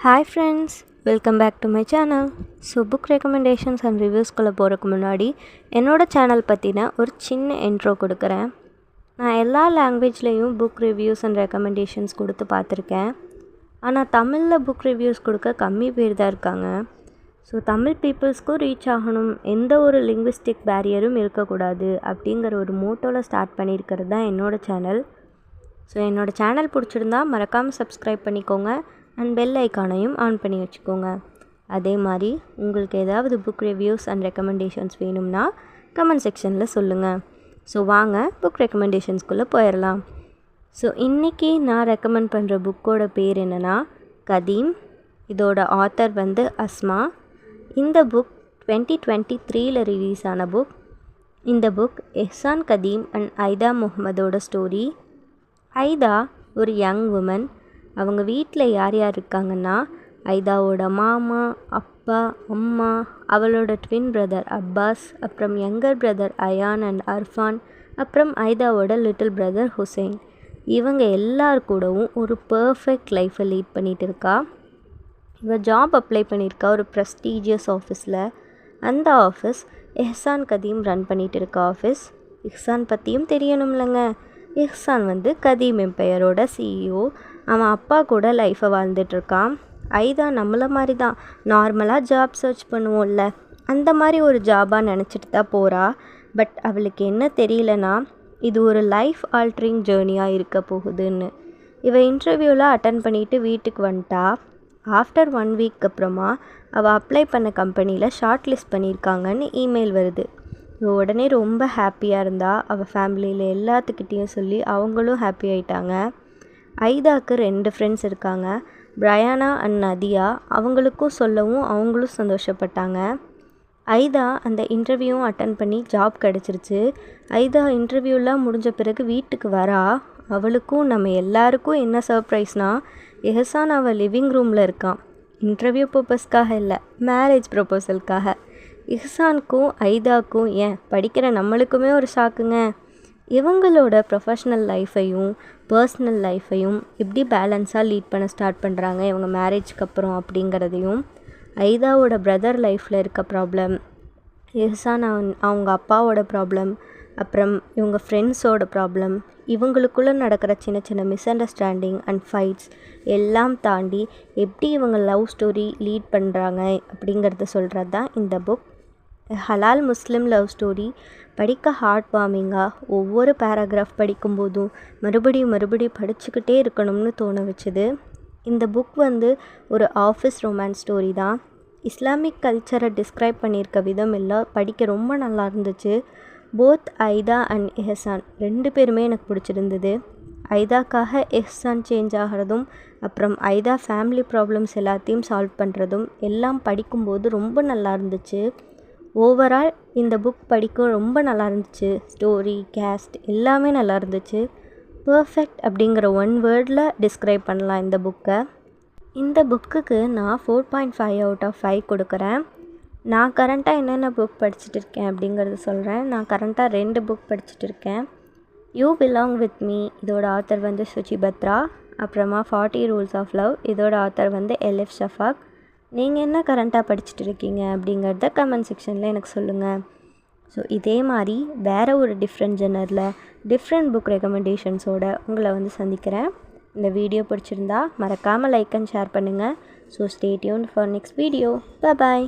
Hi friends, welcome back to my channel. So book recommendations and reviews குள்ள போறதுக்கு முன்னாடி என்னோட சேனல் பத்தின ஒரு சின்ன இன்ட்ரோ கொடுக்கறேன். நான் எல்லா லாங்குவேஜ்லயும் book reviews and recommendations கொடுத்து பார்த்திருக்கேன். ஆனா தமிழ்ல book reviews கொடுக்க கம்மி பேர் தான் இருக்காங்க. ஸோ தமிழ் பீப்புள்ஸ்க்கு ரீச் ஆகணும், எந்த ஒரு லிங்குவிஸ்டிக் பேரியரும் இருக்கக்கூடாது அப்படிங்கிற ஒரு மோட்டோவில் ஸ்டார்ட் பண்ணியிருக்கிறது தான் என்னோட சேனல். ஸோ என்னோடய சேனல் பிடிச்சிருந்தா மறக்காமல் சப்ஸ்கிரைப் பண்ணிக்கோங்க அண்ட் பெல் ஐக்கானையும் ஆன் பண்ணி வச்சுக்கோங்க. அதே மாதிரி உங்களுக்கு ஏதாவது புக் ரிவ்யூஸ் அண்ட் ரெக்கமெண்டேஷன்ஸ் வேணும்னா கமெண்ட் செக்ஷனில் சொல்லுங்கள். ஸோ வாங்க புக் ரெக்கமெண்டேஷன்ஸ்குள்ளே போயிடலாம். ஸோ இன்றைக்கி நான் ரெக்கமெண்ட் பண்ணுற புக்கோட பேர் என்னென்னா கதீம். இதோட ஆத்தர் வந்து அஸ்மா. இந்த புக் 2023 ரிலீஸ் ஆன புக். இந்த புக் எஹ்சான் கதீம் அண்ட் ஐதா முகமதோட ஸ்டோரி. ஐதா ஒரு யங் உமன். அவங்க வீட்டில் யார் யார் இருக்காங்கன்னா ஐதாவோட மாமா, அப்பா, அம்மா, அவளோட ட்வின் பிரதர் அப்பாஸ், அப்புறம் younger brother Ayan and Arfan, அப்புறம் ஐதாவோட லிட்டில் பிரதர் ஹுசைன். இவங்க எல்லார் கூடவும் ஒரு பர்ஃபெக்ட் லைஃப்பை லீட் பண்ணிகிட்டு இருக்கா. இவள் ஜாப் அப்ளை பண்ணியிருக்கா ஒரு ப்ரெஸ்டீஜியஸ் ஆஃபீஸில். அந்த ஆஃபீஸ் எஹ்சான் கதீம் ரன் பண்ணிகிட்டு இருக்க ஆஃபீஸ். இஹ்சான் பற்றியும் தெரியணும்லங்க. இஹ்சான் வந்து கதீம் எம்பையரோட சிஇஓ. அவன் அப்பா கூட லைஃப்பை வாழ்ந்துட்டுருக்கான். ஐதா நம்மளை மாதிரி தான் நார்மலாக ஜாப் சர்ச் பண்ணுவோம்ல, அந்த மாதிரி ஒரு ஜாபாக நினச்சிட்டு தான் போகிறா. பட் அவளுக்கு என்ன தெரியலனா இது ஒரு லைஃப் ஆல்ட்ரிங் ஜேர்னியாக இருக்க போகுதுன்னு. இவள் இன்டர்வியூவில் அட்டன் பண்ணிவிட்டு வீட்டுக்கு வந்துட்டா. ஆஃப்டர் 1 வீக் அப்புறமா அவள் அப்ளை பண்ண கம்பெனியில் ஷார்ட் லிஸ்ட் பண்ணியிருக்காங்கன்னு இமெயில் வருது. உடனே ரொம்ப ஹாப்பியாக இருந்தா. அவள் ஃபேமிலியில் எல்லாத்துக்கிட்டேயும் சொல்லி அவங்களும் ஹாப்பி ஆகிட்டாங்க. ஐதாவுக்கு 2 ஃப்ரெண்ட்ஸ் இருக்காங்க, பிரையானா அண்ட் நதியா. அவங்களுக்கும் சொல்லவும் அவங்களும் சந்தோஷப்பட்டாங்க. ஐதா அந்த இன்டர்வியூவும் அட்டன் பண்ணி ஜாப் கிடச்சிருச்சு. ஐதா இன்டர்வியூலாம் முடிஞ்ச பிறகு வீட்டுக்கு வரா. அவளுக்கும் நம்ம எல்லாருக்கும் என்ன சர்ப்ரைஸ்னால் எஹ்சான் அவள் லிவிங் ரூமில் இருக்கான். இன்டர்வியூ பர்பஸ்க்காக இல்லை, மேரேஜ் ப்ரொபோசலுக்காக. இஹ்சானுக்கும் ஐதாக்கும் ஏன் படிக்கிற நம்மளுக்குமே ஒரு ஷாக்குங்க. இவங்களோட ப்ரொஃபஷ்னல் லைஃப்பையும் பர்சனல் லைஃப்பையும் எப்படி பேலன்ஸாக லீட் பண்ண ஸ்டார்ட் பண்ணுறாங்க இவங்க மேரேஜ்க்கு அப்புறம் அப்படிங்கிறதையும், ஐதாவோட பிரதர் லைஃப்பில் இருக்க ப்ராப்ளம், இஹ்சான் அவங்க அப்பாவோட ப்ராப்ளம், அப்புறம் இவங்க ஃப்ரெண்ட்ஸோட ப்ராப்ளம், இவங்களுக்குள்ளே நடக்கிற சின்ன சின்ன மிஸ் அண்டர்ஸ்டாண்டிங் அண்ட் ஃபைட்ஸ் எல்லாம் தாண்டி எப்படி இவங்க லவ் ஸ்டோரி லீட் பண்ணுறாங்க அப்படிங்கிறத சொல்கிறது தான் இந்த புக். ஹலால் முஸ்லிம் லவ் ஸ்டோரி. படிக்க ஹார்ட் வார்மிங்காக, ஒவ்வொரு பேராகிராஃப் படிக்கும்போதும் மறுபடியும் படிச்சுக்கிட்டே இருக்கணும்னு தோண வச்சுது. இந்த புக் வந்து ஒரு ஆஃபீஸ் ரொமான்ஸ் ஸ்டோரி தான். இஸ்லாமிக் கல்ச்சரை டிஸ்கிரைப் பண்ணியிருக்க விதம் எல்லாம் படிக்க ரொம்ப நல்லா இருந்துச்சு. போத் ஐதா அண்ட் எஹ்சான் 2 பேருமே எனக்கு பிடிச்சிருந்தது. ஐதாக்காக எஹ்சான் சேஞ்ச் ஆகிறதும், அப்புறம் ஐதா ஃபேமிலி ப்ராப்ளம்ஸ் எல்லாத்தையும் சால்வ் பண்ணுறதும் எல்லாம் படிக்கும்போது ரொம்ப நல்லா இருந்துச்சு. ஓவரால் இந்த புக் படிக்க ரொம்ப நல்லா இருந்துச்சு. ஸ்டோரி, கேஸ்ட் எல்லாமே நல்லா இருந்துச்சு. பர்ஃபெக்ட் அப்படிங்கிற 1 வேர்டில் டிஸ்கிரைப் பண்ணலாம் இந்த புக்கை. இந்த புக்குக்கு நான் 4.5 out of 5 கொடுக்குறேன். நான் கரண்ட்டாக என்னென்ன புக் படிச்சுட்டு இருக்கேன் அப்படிங்கிறத சொல்கிறேன். நான் கரண்ட்டாக 2 புக் படிச்சுட்டு இருக்கேன். யூ பிலாங் வித் மீ, இதோட ஆத்தர் வந்து சுச்சி பத்ரா. அப்புறமா 40 ரூல்ஸ் ஆஃப் லவ், இதோட ஆத்தர் வந்து எலிஃப் ஷஃபாக். நீங்கள் என்ன கரண்ட்டாக படிச்சுட்டு இருக்கீங்க அப்படிங்கிறத கமெண்ட் செக்ஷனில் எனக்கு சொல்லுங்கள். ஸோ இதே மாதிரி வேறு ஒரு டிஃப்ரெண்ட் ஜெனரில் டிஃப்ரெண்ட் புக் ரெக்கமெண்டேஷன்ஸோடு உங்களை வந்து சந்திக்கிறேன். இந்த வீடியோ பிடிச்சிருந்தா மறக்காமல் லைக் அண்ட் ஷேர் பண்ணுங்கள். So stay tuned for next video. Bye.